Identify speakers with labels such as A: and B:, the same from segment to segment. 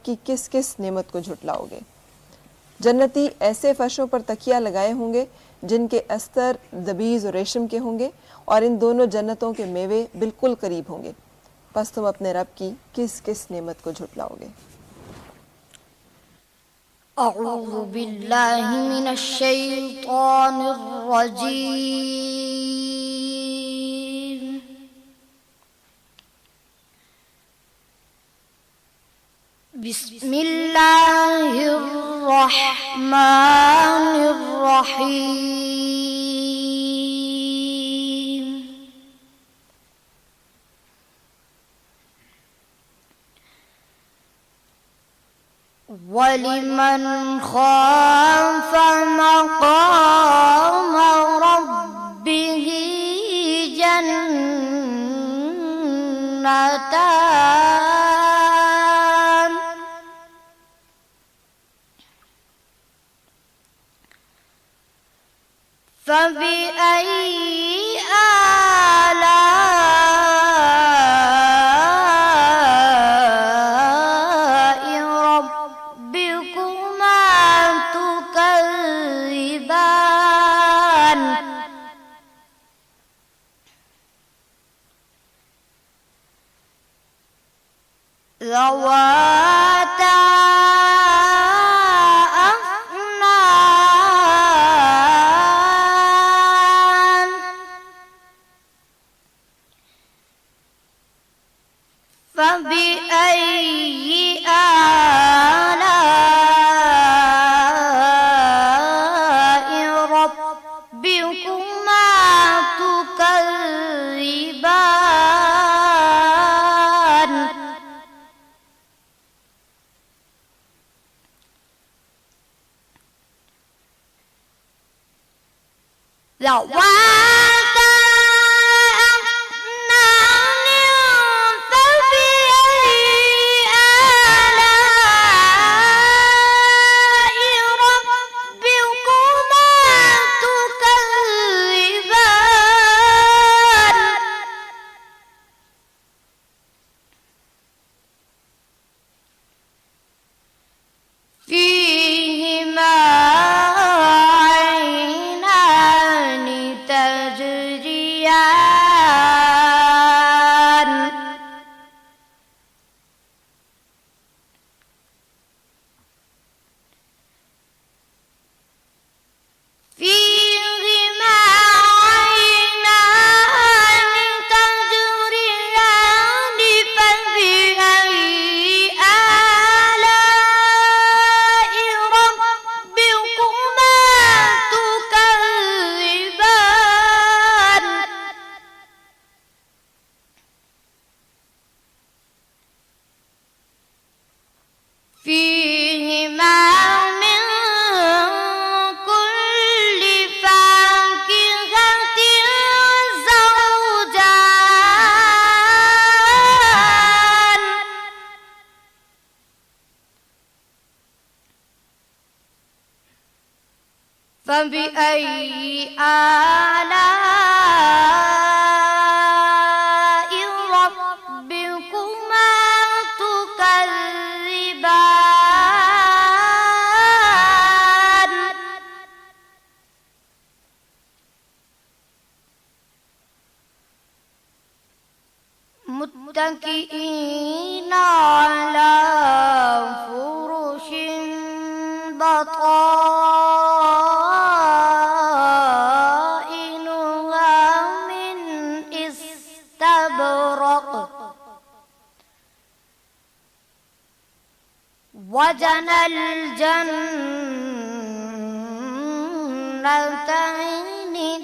A: کی کس کس نعمت کو جھٹلاؤ گے؟ جنتی ایسے فرشوں پر تکیہ لگائے ہوں گے جن کے استر دبیز اور ریشم کے ہوں گے، اور ان دونوں جنتوں کے میوے بالکل قریب ہوں گے، پس تم اپنے رب کی کس کس نعمت کو جھٹلاؤ گے؟
B: اعوذ باللہ من الشیطان الرجیم بسم اللہ الرحمن الرحیم وَلِمَنْ خَافَ مَقَامَ رَبِّهِ جَنَّتَانِ فَبِأَيِّ آلَاءِ رَبِّكُمَا تُكَذِّبَانِ ذَوَاتَا أَفْنَانٍ فَبِأَيِّ آلَاءِ رَبِّكُمَا تُكَذِّبَانِ ذَوَاتَا أَفْنَانٍ فَبِأَيِّ آلَاءِ رَبِّكُمَا تُكَذِّبَانِ فِيهِمَا عَيْنَانِ تَجْرِيَانِ فِيهِمَا عَيْنَانِ تَجْرِيَانِ فَبِأَيِّ آلَاءِ رَبِّكُمَا تُكَذِّبَانِ فِيهِمَا مِن كُلِّ فَاكِهَةٍ زَوْجَانِ فَبِأَيِّ آلَاءِ رَبِّكُمَا تُكَذِّبَانِ مُتَّكِئِينَ عَلَى فُرُشٍ بَطَائِنُهَا مِنْ إِسْتَبْرَقٍ وَجَنَى الْجَنَّتَيْنِ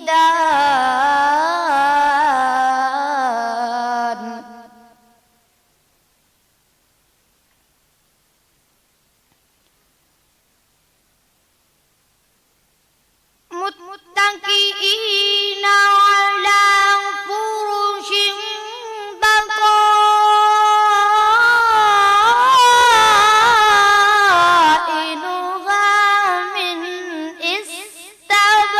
B: دَانٍ مُتَّكِئِينَ عَلَى فُرُشٍ بَطَائِنُهَا مِنْ إِسْتَبْرَقٍ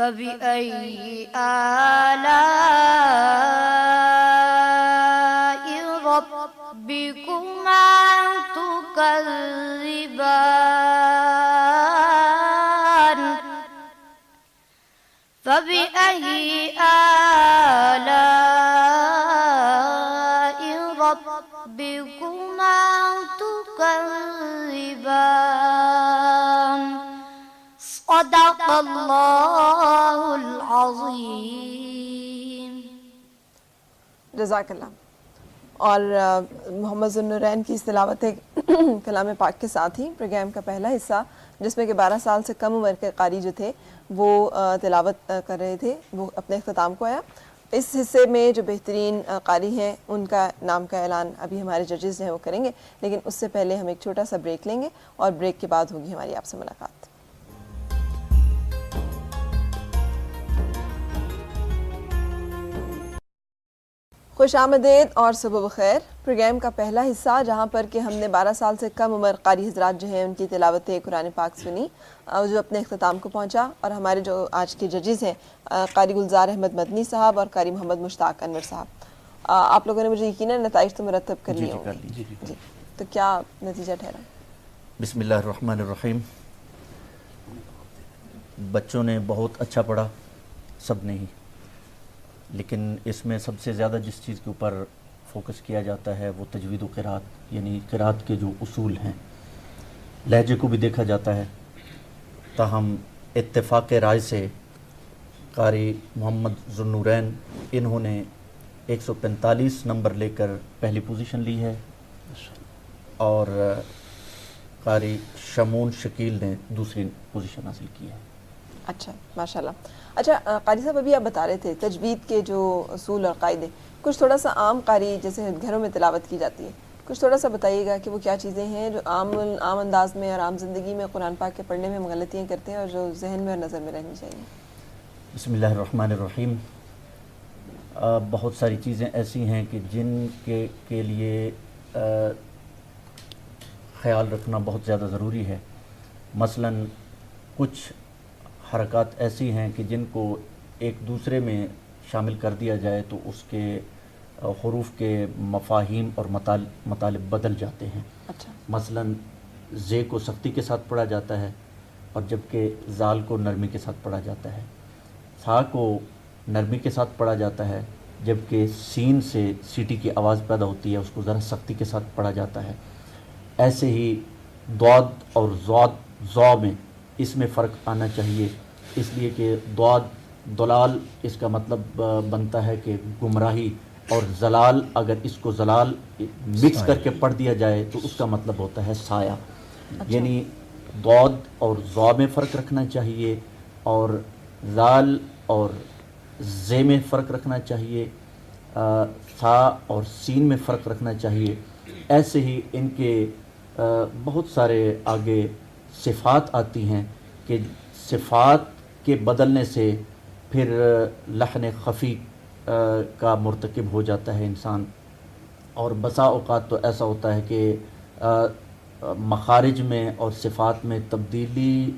B: فبأي آلاء ربكما تكذبان فبأي آلاء ربكما تكذبان صدق اللہ العظیم.
A: جزاک اللہ. اور محمد ذوالنورین کی اس تلاوت کلام پاک کے ساتھ ہی پروگرام کا پہلا حصہ جس میں کہ 12 سال سے کم عمر کے قاری جو تھے وہ تلاوت کر رہے تھے وہ اپنے اختتام کو آیا. اس حصے میں جو بہترین قاری ہیں ان کا نام کا اعلان ابھی ہمارے ججز جو ہیں وہ کریں گے، لیکن اس سے پہلے ہم ایک چھوٹا سا بریک لیں گے اور بریک کے بعد ہوگی ہماری آپ سے ملاقات. خوش آمدید اور صبح بخیر. پروگرام کا پہلا حصہ جہاں پر کہ ہم نے 12 سال سے کم عمر قاری حضرات جو ہیں ان کی تلاوت قرآن پاک سنی جو اپنے اختتام کو پہنچا، اور ہمارے جو آج کے ججز ہیں قاری گلزار احمد مدنی صاحب اور قاری محمد مشتاق انور صاحب، آپ لوگوں نے مجھے یقیناً نتائج تو مرتب کر لیے ہوں گے. جی تو کیا نتیجہ ٹھہرا؟
C: بسم اللہ الرحمن الرحیم. بچوں نے بہت اچھا پڑھا، سب نے ہی، لیکن اس میں سب سے زیادہ جس چیز کے اوپر فوکس کیا جاتا ہے وہ تجوید و قرات، یعنی قرات کے جو اصول ہیں. لہجے کو بھی دیکھا جاتا ہے، تاہم اتفاق رائے سے قاری محمد ذوالنورین انہوں نے 145 نمبر لے کر پہلی پوزیشن لی ہے، اور قاری شمون شکیل نے دوسری پوزیشن حاصل کی ہے.
A: اچھا ماشاءاللہ. اچھا قاری صاحب ابھی آپ بتا رہے تھے تجوید کے جو اصول اور قاعدے، کچھ تھوڑا سا عام قاری جیسے گھروں میں تلاوت کی جاتی ہے، کچھ تھوڑا سا بتائیے گا کہ وہ کیا چیزیں ہیں جو عام انداز میں اور عام زندگی میں قرآن پاک کے پڑھنے میں غلطیاں کرتے ہیں اور جو ذہن میں اور نظر میں رہنی چاہیے.
C: بسم اللہ الرحمن الرحیم. بہت ساری چیزیں ایسی ہیں کہ جن کے لیے خیال رکھنا بہت زیادہ ضروری ہے. مثلاً کچھ حرکات ایسی ہیں کہ جن کو ایک دوسرے میں شامل کر دیا جائے تو اس کے حروف کے مفاہیم اور مطالب بدل جاتے ہیں.
A: اچھا.
C: مثلاً زے کو سختی کے ساتھ پڑھا جاتا ہے اور جبکہ زال کو نرمی کے ساتھ پڑھا جاتا ہے. تھا کو نرمی کے ساتھ پڑھا جاتا ہے جبکہ سین سے سیٹی کی آواز پیدا ہوتی ہے، اس کو ذرا سختی کے ساتھ پڑھا جاتا ہے. ایسے ہی ضاد اور ضا میں اس میں فرق آنا چاہیے، اس لیے کہ ضلال اس کا مطلب بنتا ہے کہ گمراہی، اور زلال اگر اس کو زلال مکس کر کے پڑھ دیا جائے تو اس کا مطلب ہوتا ہے سایہ. یعنی ضاد اور ضا میں فرق رکھنا چاہیے، اور زال اور زے میں فرق رکھنا چاہیے، ثا اور سین میں فرق رکھنا چاہیے. ایسے ہی ان کے بہت سارے آگے صفات آتی ہیں کہ صفات کے بدلنے سے پھر لحن خفی کا مرتکب ہو جاتا ہے انسان. اور بسا اوقات تو ایسا ہوتا ہے کہ مخارج میں اور صفات میں تبدیلی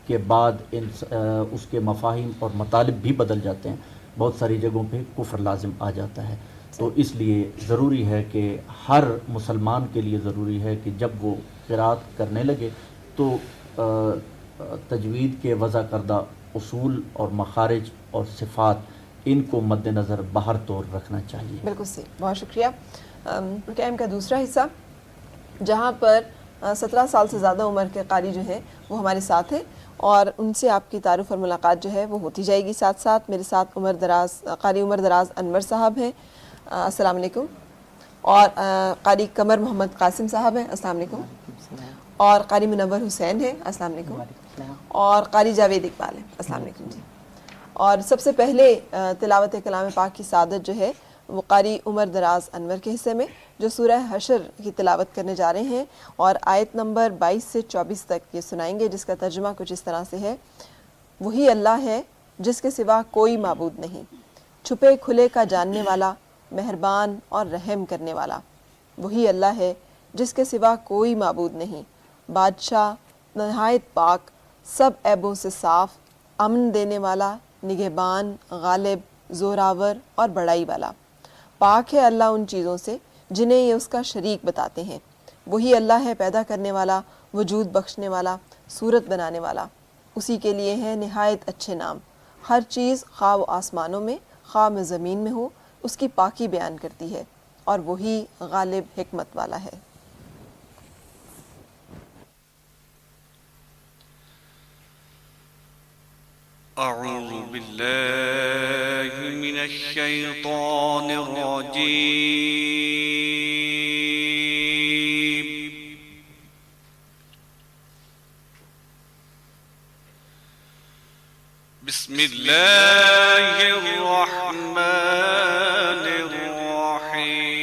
C: کے بعد اس کے مفاہیم اور مطالب بھی بدل جاتے ہیں. بہت ساری جگہوں پہ کفر لازم آ جاتا ہے. تو اس لیے ضروری ہے کہ ہر مسلمان کے لیے ضروری ہے کہ جب وہ قرات کرنے لگے تو تجوید کے وضع کردہ اصول اور مخارج اور صفات ان کو مد نظر باہر طور رکھنا چاہیے.
A: بالکل صحیح، بہت شکریہ. پروگرام کا دوسرا حصہ جہاں پر 17 سال سے زیادہ عمر کے قاری جو ہیں وہ ہمارے ساتھ ہیں اور ان سے آپ کی تعارف اور ملاقات جو ہے وہ ہوتی جائے گی. ساتھ ساتھ میرے ساتھ قاری عمر دراز انور صاحب ہیں، السلام علیکم. اور قاری قمر محمد قاسم صاحب ہیں، السلام علیکم. اور قاری منور حسین ہیں، السلام علیکم. اور قاری جاوید اقبال ہیں، السلام علیکم. جی. اور سب سے پہلے تلاوت کلام پاک کی سعادت جو ہے وہ قاری عمر دراز انور کے حصے میں جو سورہ حشر کی تلاوت کرنے جا رہے ہیں اور آیت نمبر 22 سے 24 تک یہ سنائیں گے، جس کا ترجمہ کچھ اس طرح سے ہے: وہی اللہ ہے جس کے سوا کوئی معبود نہیں، چھپے کھلے کا جاننے والا، مہربان اور رحم کرنے والا. وہی اللہ ہے جس کے سوا کوئی معبود نہیں، بادشاہ نہایت پاک، سب عیبوں سے صاف، امن دینے والا، نگہبان، غالب، زوراور اور بڑائی والا۔ پاک ہے اللہ ان چیزوں سے جنہیں یہ اس کا شریک بتاتے ہیں۔ وہی اللہ ہے پیدا کرنے والا، وجود بخشنے والا، صورت بنانے والا۔ اسی کے لیے ہیں نہایت اچھے نام۔ ہر چیز خواہ و آسمانوں میں خواہ میں زمین میں ہو اس کی پاکی بیان کرتی ہے، اور وہی غالب حکمت والا ہے۔
D: أعوذ بالله من الشيطان الرجيم بسم الله الرحمن الرحيم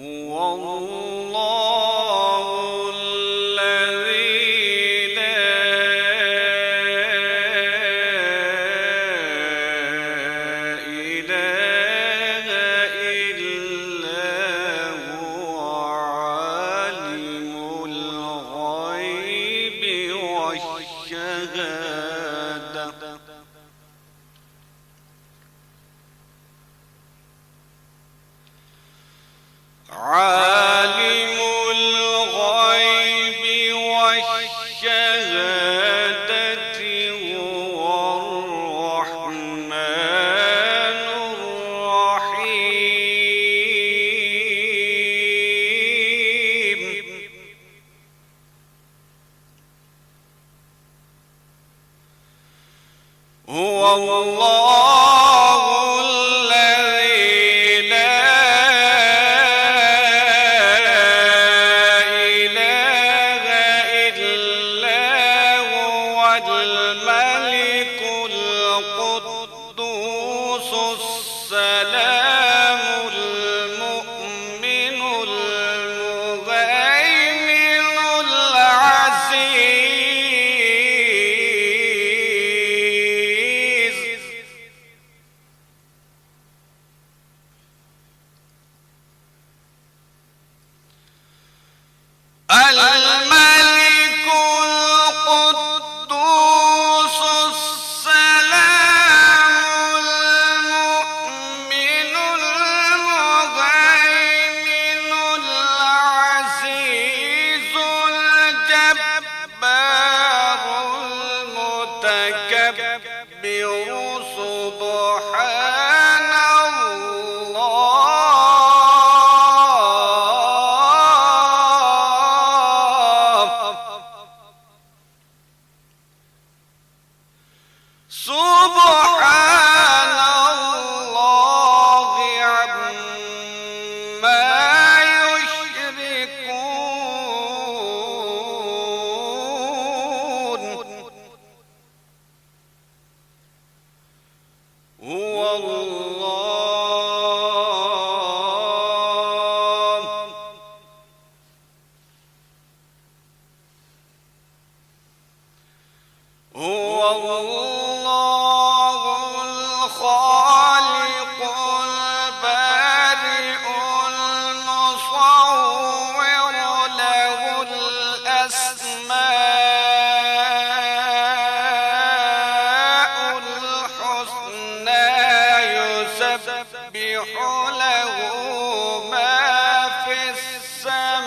D: هو الله الذي لا إله إلا هو عالم الغيب والشهادة عالم الغيب والشهادة هو الرحمن الرحيم هو الله الذي لا إله إلا هو الملك القدوس السلام المؤمن المهيمن العزيز الملك القدوس السلام المؤمن المهيمن العزيز الجبار المتكبر سبحان الله سبحان الله عما يشركون هو الله هو الله الخالق البارئ المصور له الأسماء الحسنى يسبح له ما في السماوات